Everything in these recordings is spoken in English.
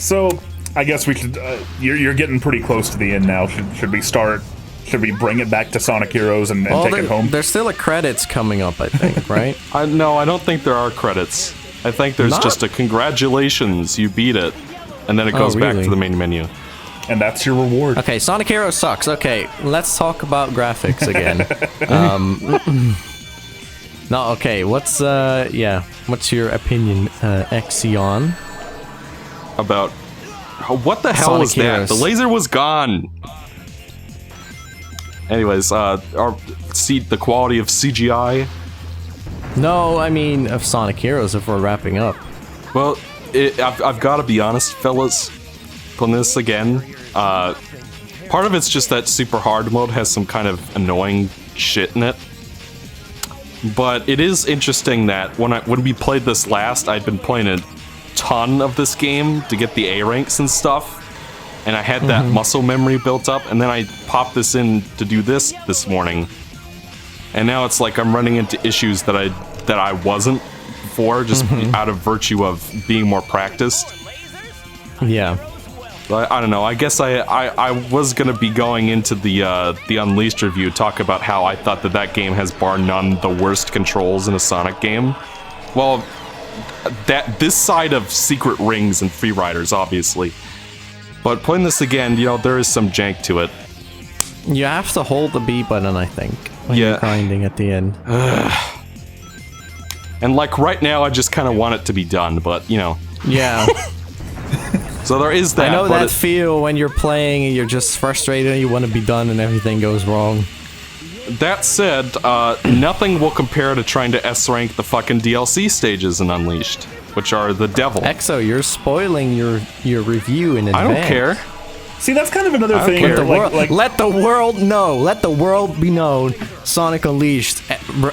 So, I guess we should. You're getting pretty close to the end now. Should we start? Should we bring it back to Sonic Heroes and take it home? There's still a credits coming up, I think, right? No, I don't think there are credits. I think there's just a congratulations, you beat it, and then it goes back to the main menu. And that's your reward. Okay, Sonic Heroes sucks. Okay, let's talk about graphics again. No, okay, what's your opinion, Exion? About what the hell Sonic was that? Heroes. The laser was gone. Anyways, see the quality of CGI. No, I mean of Sonic Heroes. If we're wrapping up. Well, I've got to be honest, fellas. On this again, part of it's just that super hard mode has some kind of annoying shit in it. But it is interesting that when we played this last, I'd been playing a ton of this game to get the A ranks and stuff, and I had that muscle memory built up, and then I popped this in to do this morning, and now it's like I'm running into issues that I wasn't before, just out of virtue of being more practiced. Yeah. I don't know. I guess I was gonna be going into the Unleashed review, talk about how I thought that game has bar none the worst controls in a Sonic game. Well, this side of Secret Rings and Free Riders, obviously. But playing this again, there is some jank to it. You have to hold the B button, I think, when you're grinding at the end. And like right now, I just kind of want it to be done, but Yeah. So there is that. I know that feel when you're playing and you're just frustrated and you want to be done and everything goes wrong. That said, nothing will compare to trying to S-rank the fucking DLC stages in Unleashed, which are the devil. Exo, you're spoiling your review in advance. I don't care. See, that's kind of another thing. Let the world know. Let the world be known. Sonic Unleashed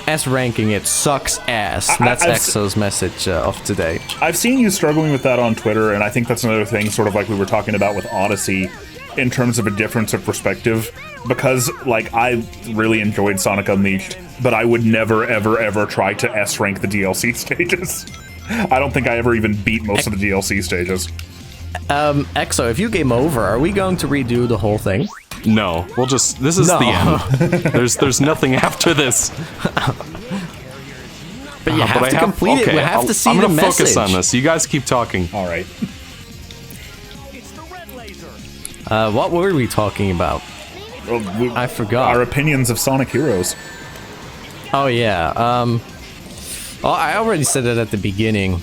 S-ranking it sucks ass. That's Exo's message of today. I've seen you struggling with that on Twitter, and I think that's another thing, sort of like we were talking about with Odyssey, in terms of a difference of perspective. Because, I really enjoyed Sonic Unleashed, but I would never, ever, ever try to S-rank the DLC stages. I don't think I ever even beat most of the DLC stages. Exo, if you game over, are we going to redo the whole thing? No, this is the end. There's nothing after this. But you have to complete it. We have to see the message. I'm gonna focus on this. You guys keep talking. All right. What were we talking about? I forgot. Our opinions of Sonic Heroes. Oh yeah. Well, I already said it at the beginning.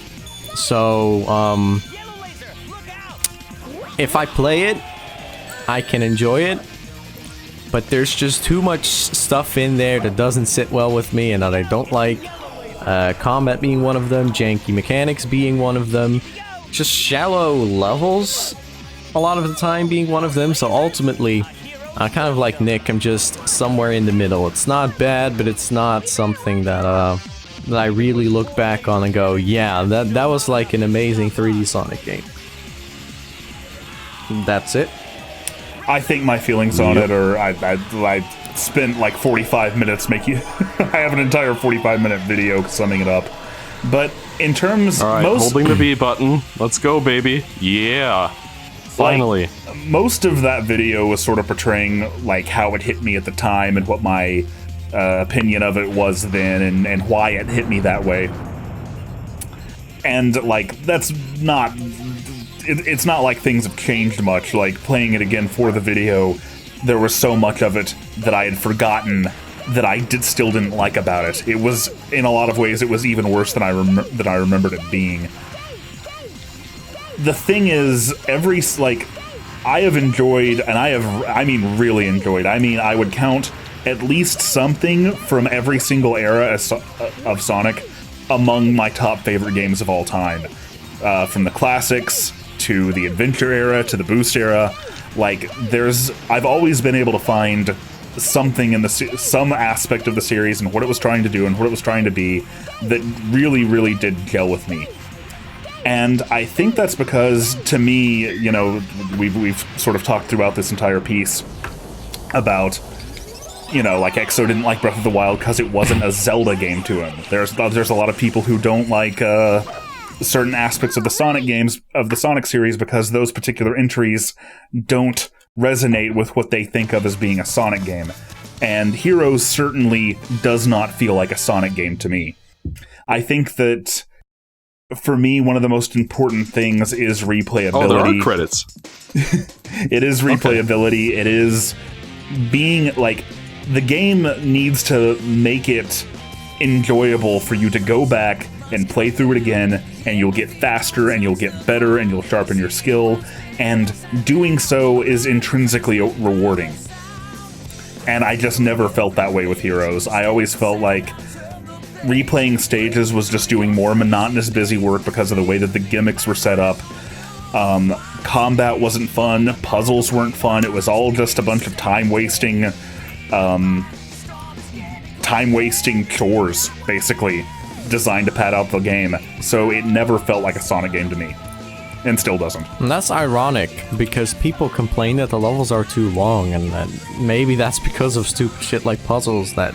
So, if I play it, I can enjoy it, but there's just too much stuff in there that doesn't sit well with me and that I don't like. Combat being one of them, janky mechanics being one of them, just shallow levels a lot of the time being one of them. So ultimately, kind of like Nick, I'm just somewhere in the middle. It's not bad, but it's not something that I really look back on and go, yeah, that was like an amazing 3D Sonic game. That's it. I think my feelings on it are I spent like 45 minutes making. I have an entire 45-minute video summing it up. But in terms, all right, holding the B button. Let's go, baby. Yeah, finally. Most of that video was sort of portraying like how it hit me at the time and what my opinion of it was then, and why it hit me that way. And like that's not. It's not like things have changed much. Like, playing it again for the video, there was so much of it that I had forgotten that I still didn't like about it. It was, in a lot of ways, it was even worse than I remembered it being. The thing is, I have enjoyed, and I mean really enjoyed, I would count at least something from every single era of Sonic among my top favorite games of all time. From the classics to the adventure era to the boost era, I've always been able to find something in some aspect of the series and what it was trying to do and what it was trying to be that really, really did gel with me. And I think that's because, to me, we've sort of talked throughout this entire piece about, Exo didn't like Breath of the Wild because it wasn't a Zelda game to him. There's a lot of people who don't like certain aspects of the Sonic games, of the Sonic series, because those particular entries don't resonate with what they think of as being a Sonic game. And Heroes certainly does not feel like a Sonic game to me. I think that, for me, one of the most important things is replayability. Oh, there are credits. It is replayability. Okay. It is being, like, the game needs to make it enjoyable for you to go back and play through it again, and you'll get faster, and you'll get better, and you'll sharpen your skill, and doing so is intrinsically rewarding. And I just never felt that way with Heroes. I always felt like replaying stages was just doing more monotonous, busy work because of the way that the gimmicks were set up. Combat wasn't fun, puzzles weren't fun, it was all just a bunch of time-wasting chores, basically, designed to pad out the game. So it never felt like a Sonic game to me. And still doesn't. And that's ironic, because people complain that the levels are too long, and that maybe that's because of stupid shit like puzzles that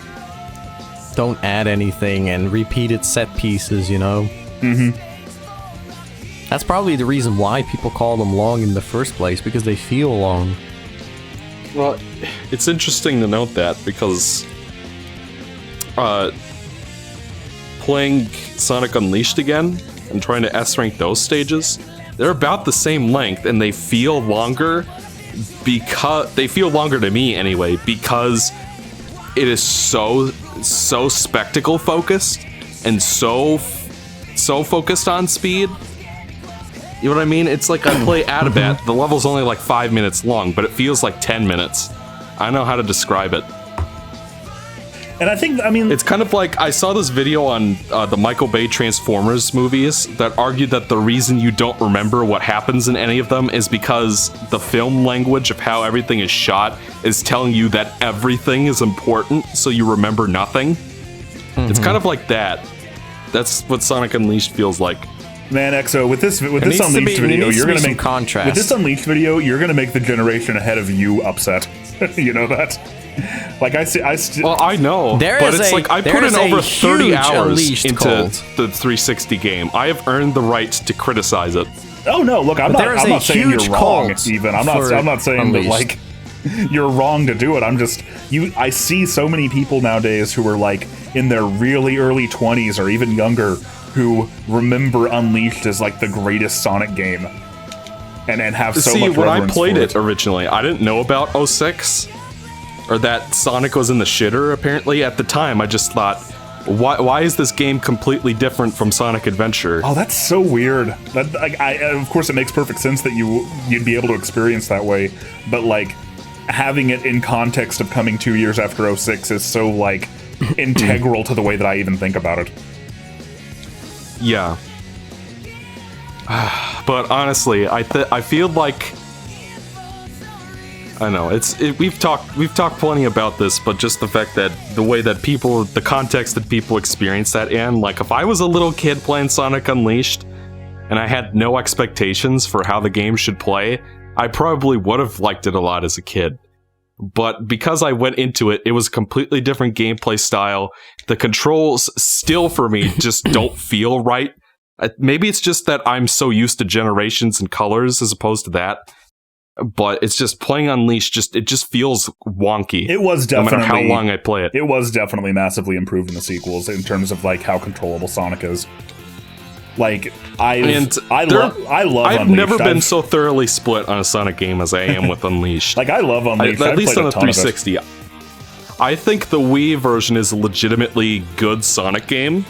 don't add anything and repeated set pieces, you know? Mm-hmm. That's probably the reason why people call them long in the first place, because they feel long. Well, it's interesting to note that, because playing Sonic Unleashed again and trying to S-rank those stages, they're about the same length, and they feel longer because they feel longer to me anyway, because it is so spectacle focused and so focused on speed. You know what I mean? It's like I play Adabat. The level's only like 5 minutes long, but it feels like 10 minutes. I don't know how to describe it. And I think, I mean... It's kind of like, I saw this video on the Michael Bay Transformers movies that argued that the reason you don't remember what happens in any of them is because the film language of how everything is shot is telling you that everything is important, so you remember nothing. Mm-hmm. It's kind of like that. That's what Sonic Unleashed feels like. Man, EXO, with this Unleashed video, you're gonna make contrast. With this Unleashed video, you're gonna make the generation ahead of you upset. You know that? Like well, I know, but it's like I put in over 30 hours into the 360 game. I have earned the right to criticize it. Oh no, look, I'm not saying you're wrong. Even I'm not saying Unleashed. That like you're wrong to do it. I see so many people nowadays who are like in their really early 20s or even younger who remember Unleashed as like the greatest Sonic game, and have so much reverence for it. When I played it originally, I didn't know about 06. Or that Sonic was in the shitter, apparently. At the time, I just thought, why is this game completely different from Sonic Adventure? Oh, that's so weird. That, of course, it makes perfect sense that you'd be able to experience that way, but, like, having it in context of coming 2 years after 06 is so, like, integral to the way that I even think about it. Yeah. But honestly, I feel like... I know, we've talked plenty about this, but just the fact that the way that the context that people experience that in, like if I was a little kid playing Sonic Unleashed, and I had no expectations for how the game should play, I probably would have liked it a lot as a kid. But because I went into it, it was a completely different gameplay style. The controls still, for me, just don't feel right. Maybe it's just that I'm so used to generations and colors as opposed to that. But it's just playing Unleashed, it just feels wonky. It was definitely, no matter how long I play it. It was definitely massively improved in the sequels in terms of like how controllable Sonic is. Like I love Unleashed. I've never been so thoroughly split on a Sonic game as I am with Unleashed. Like I love Unleashed. At least on the 360. I think the Wii version is a legitimately good Sonic game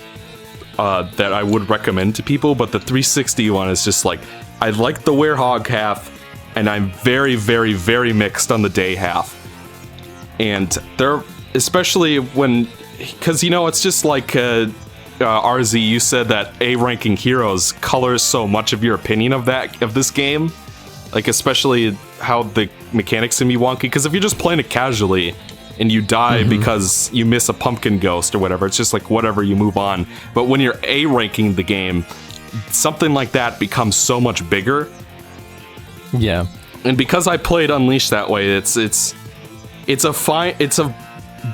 that I would recommend to people, but the 360 one is just like, I like the Werehog half, and I'm very, very, very mixed on the day half. And they're, especially when, because, you know, it's just like, RZ, you said that A-ranking Heroes colors so much of your opinion of this game. Like, especially how the mechanics can be wonky, because if you're just playing it casually, and you die because you miss a pumpkin ghost or whatever, it's just like, whatever, you move on. But when you're A-ranking the game, something like that becomes so much bigger. Yeah. And because I played Unleashed that way, it's a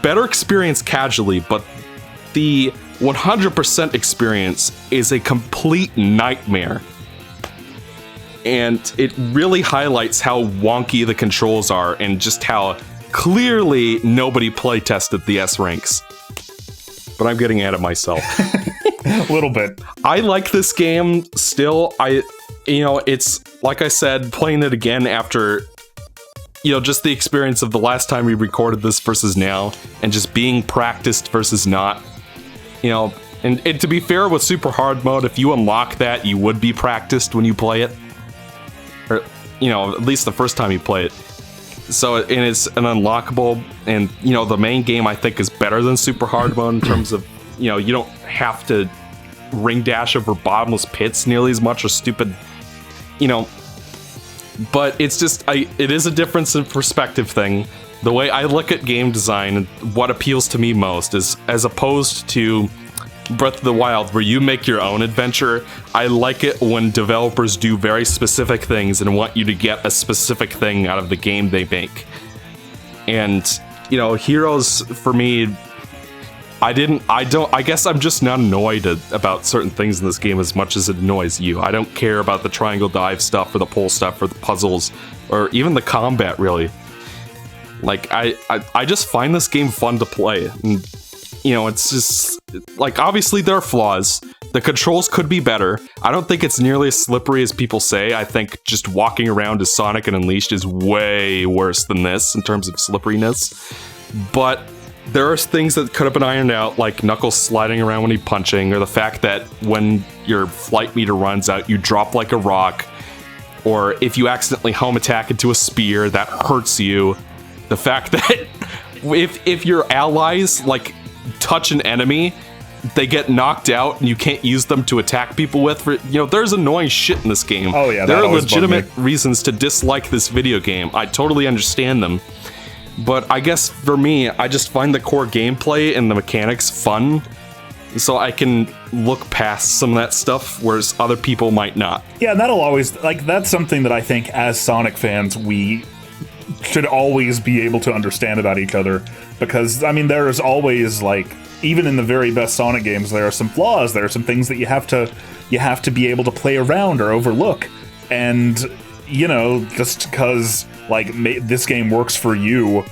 better experience casually, but the 100% experience is a complete nightmare. And it really highlights how wonky the controls are and just how clearly nobody playtested the S ranks. But I'm getting ahead of myself. A little bit. I like this game still. It's like I said, playing it again after, just the experience of the last time we recorded this versus now, and just being practiced versus not. And to be fair with super hard mode, if you unlock that, you would be practiced when you play it. Or, at least the first time you play it. So, and it's an unlockable, and, the main game I think is better than super hard mode in terms of, you don't have to ring dash over bottomless pits nearly as much, or stupid, but it's just, it is a difference in perspective thing. The way I look at game design, and what appeals to me most is, as opposed to Breath of the Wild, where you make your own adventure, I like it when developers do very specific things and want you to get a specific thing out of the game they make. And, Heroes, for me, I guess I'm just not annoyed about certain things in this game as much as it annoys you. I don't care about the triangle dive stuff, or the pole stuff, or the puzzles, or even the combat, really. Like, I just find this game fun to play. And, it's just, like, obviously there are flaws. The controls could be better. I don't think it's nearly as slippery as people say. I think just walking around as Sonic and Unleashed is way worse than this in terms of slipperiness. But there are things that could have been ironed out, like Knuckles sliding around when he's punching, or the fact that when your flight meter runs out, you drop like a rock, or if you accidentally home attack into a spear, that hurts you. The fact that if your allies, like, touch an enemy, they get knocked out and you can't use them to attack people with. There's annoying shit in this game. Oh yeah, there are legitimate reasons to dislike this video game. I totally understand them. But I guess for me, I just find the core gameplay and the mechanics fun, so I can look past some of that stuff, whereas other people might not. Yeah, and that'll always, that's something that I think as Sonic fans we should always be able to understand about each other, because there is always, even in the very best Sonic games, there are some flaws, there are some things that you have to be able to play around or overlook, and just because this game works for you,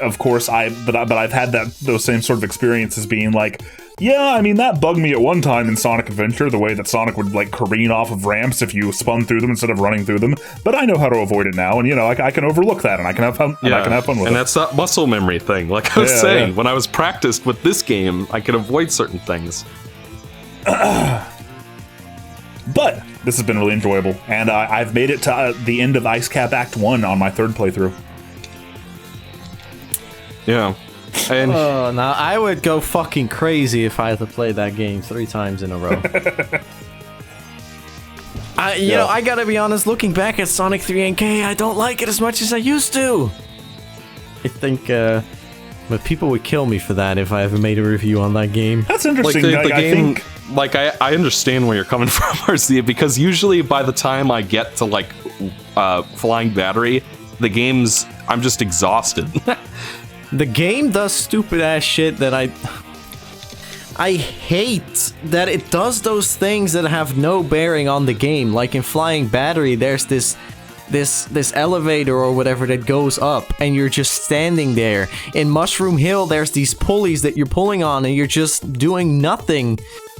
of course but I've had those same sort of experiences being that bugged me at one time in Sonic Adventure, the way that Sonic would careen off of ramps if you spun through them instead of running through them. But I know how to avoid it now, and I can overlook that, and I can have fun. And I can have fun with it. And that's that muscle memory thing. Like I was saying, when I was practiced with this game, I could avoid certain things. But this has been really enjoyable, and I've made it to the end of Ice Cap Act 1 on my third playthrough. Yeah. And now I would go fucking crazy if I had to play that game 3 times in a row. I gotta be honest, looking back at Sonic 3NK, I don't like it as much as I used to. I think, but people would kill me for that if I ever made a review on that game. That's interesting. The game, I understand where you're coming from, RC, because usually by the time I get to, Flying Battery, I'm just exhausted. The game does stupid ass shit that I hate that it does those things that have no bearing on the game. Like in Flying Battery, there's this elevator or whatever that goes up and you're just standing there. In Mushroom Hill, there's these pulleys that you're pulling on and you're just doing nothing.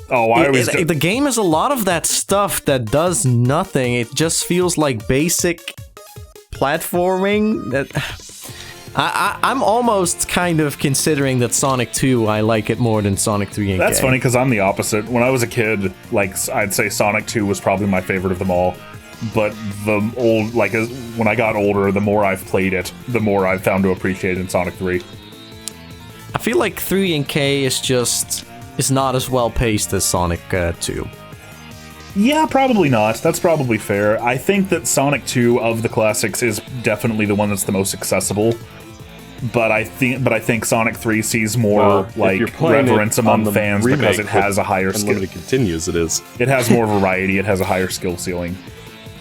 Oh, the game has a lot of that stuff that does nothing. It just feels like basic platforming that I'm almost kind of considering that Sonic 2, I like it more than Sonic 3 and That's funny, because I'm the opposite. When I was a kid, I'd say Sonic 2 was probably my favorite of them all. But when I got older, the more I've played it, the more I've found to appreciate it in Sonic 3. I feel like 3 and K is not as well paced as Sonic 2. Yeah, probably not. That's probably fair. I think that Sonic 2 of the classics is definitely the one that's the most accessible. But I think Sonic 3 sees more reverence among fans because it has a higher skill. Unlimited continues, it is. It has more variety. It has a higher skill ceiling.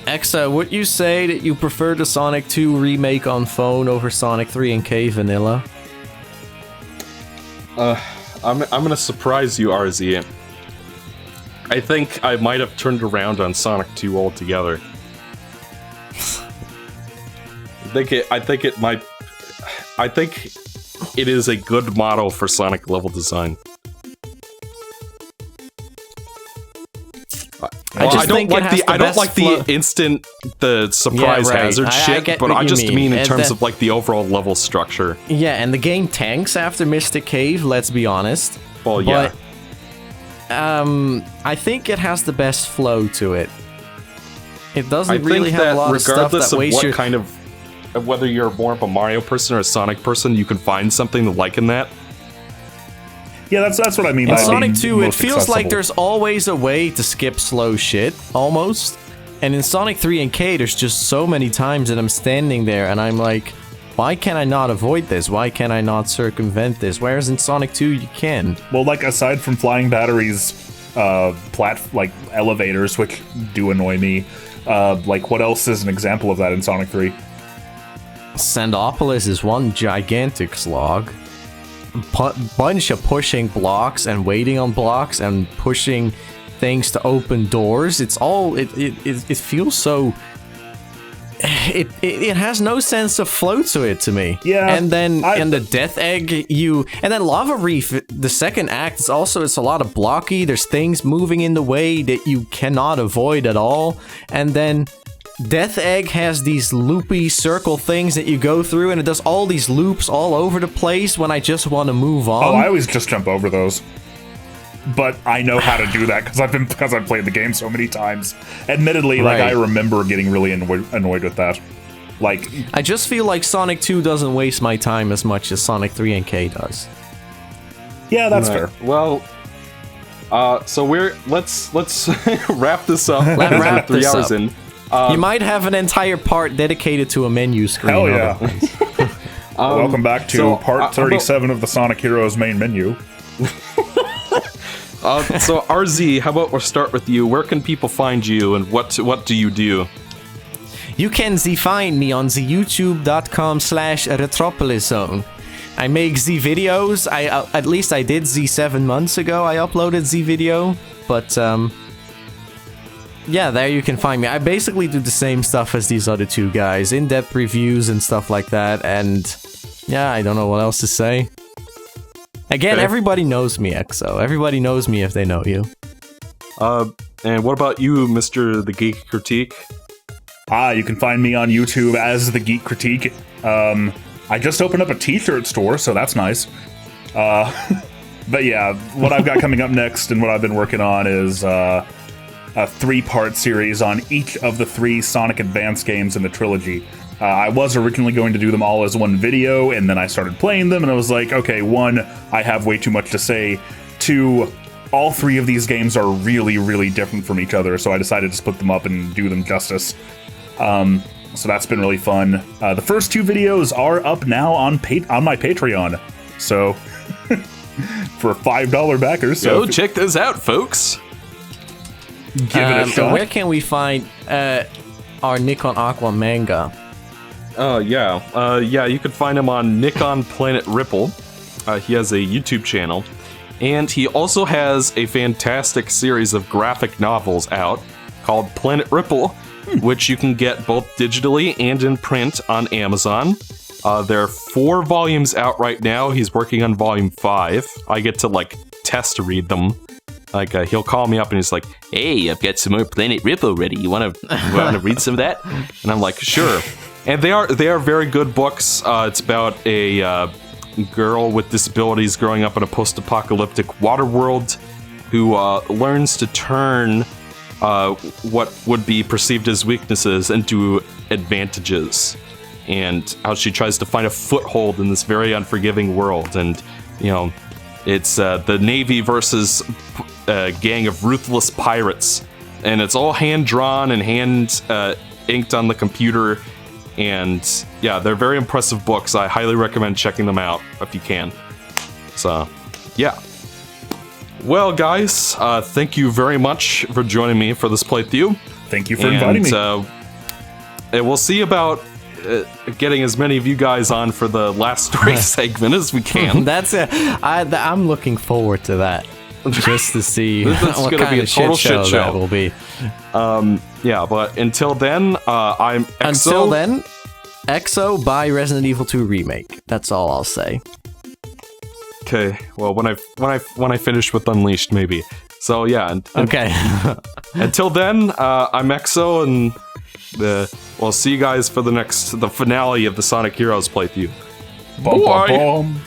Exa, would you say that you prefer the Sonic 2 remake on phone over Sonic 3 and K vanilla? I'm gonna surprise you, RZ. I think I might have turned around on Sonic 2 altogether. I think it is a good model for Sonic level design. I don't like the instant, the surprise hazard shit, but I just mean in terms of like the overall level structure. Yeah, and the game tanks after Mystic Cave, let's be honest. Well, yeah. But, I think it has the best flow to it. It doesn't really have a lot of stuff that wastes your... kind of, whether you're more of a Mario person or a Sonic person, you can find something to like in that. Yeah, that's what I mean in by Sonic 2, it feels accessible. like there's always a way to skip slow shit, almost. And in Sonic 3 and K, there's just so many times that I'm standing there and I'm like, why can I not avoid this? Why can I not circumvent this? Whereas in Sonic 2, you can. Well, like, aside from flying batteries, like, elevators, which do annoy me, like, what else is an example of that in Sonic 3? Sandopolis is one gigantic slog. Bunch of pushing blocks and waiting on blocks and pushing things to open doors. It's all it feels so. It has no sense of flow to it to me. Yeah. And then in the Death Egg, and then Lava Reef, the second act is also, it's a lot of blocky. There's things moving in the way that you cannot avoid at all. And then Death Egg has these loopy circle things that you go through, and it does all these loops all over the place when I just want to move on. Oh, I always just jump over those. But I know how to do that because I've played the game so many times. Admittedly, like, I remember getting really annoyed with that. Like, I just feel like Sonic 2 doesn't waste my time as much as Sonic 3 and K does. Yeah, that's fair. Well, so let's wrap this up. Let's wrap 3 this hours up. in. You might have an entire part dedicated to a menu screen. Hell yeah. Welcome back to part 37 of the Sonic Heroes main menu. So RZ, how about we'll start with you? Where can people find you, and what do you do? You can find me on the youtube.com/retropoliszone. I make the videos. At least I did 7 months ago. I uploaded the video, but yeah, there you can find me. I basically do the same stuff as these other two guys, in-depth reviews and stuff like that. And yeah, I don't know what else to say. Again, everybody knows me, Exo. Everybody knows me if they know you. And what about you, Mr. The Geek Critique? You can find me on YouTube as The Geek Critique. I just opened up a t-shirt store, so that's nice. But yeah, what I've got coming up next and what I've been working on is a 3-part series on each of the 3 Sonic Advance games in the trilogy. I was originally going to do them all as one video, and then I started playing them, and I was like, okay, 1, I have way too much to say. 2, all 3 of these games are really, really different from each other, so I decided to split them up and do them justice. So that's been really fun. The first 2 videos are up now on my Patreon, so for $5 backers. So go check those out, folks. Give it a shot. Where can we find our Nikon Aqua manga? Yeah, you can find him on Nikon Planet Ripple. He has a YouTube channel, and he also has a fantastic series of graphic novels out called Planet Ripple, which you can get both digitally and in print on Amazon. There are 4 volumes out right now. He's working on volume 5. I get to, like, test read them. Like, he'll call me up and he's like, hey, I've got some more Planet Ripple ready. You want to read some of that? And I'm like, sure. And they are very good books. It's about a girl with disabilities growing up in a post-apocalyptic water world who learns to turn what would be perceived as weaknesses into advantages, and how she tries to find a foothold in this very unforgiving world. And, you know, it's the Navy versus a gang of ruthless pirates, and it's all hand-drawn and hand-inked on the computer. And yeah, they're very impressive books. I highly recommend checking them out if you can. So, yeah. Well, guys, thank you very much for joining me for this playthrough. Thank you for inviting me. And we'll see about getting as many of you guys on for the last story segment as we can. That's it. I'm looking forward to that. Just to see what gonna kind be a of total shit shit show show. that will be. Yeah, but until then, I'm Exo. Until then, EXO buy Resident Evil 2 remake. That's all I'll say. Okay, well when I finish with Unleashed, maybe. So yeah. Okay. Until then, I'm Exo, and we'll see you guys for the finale of the Sonic Heroes playthrough. Bum, bum, Bye. bum.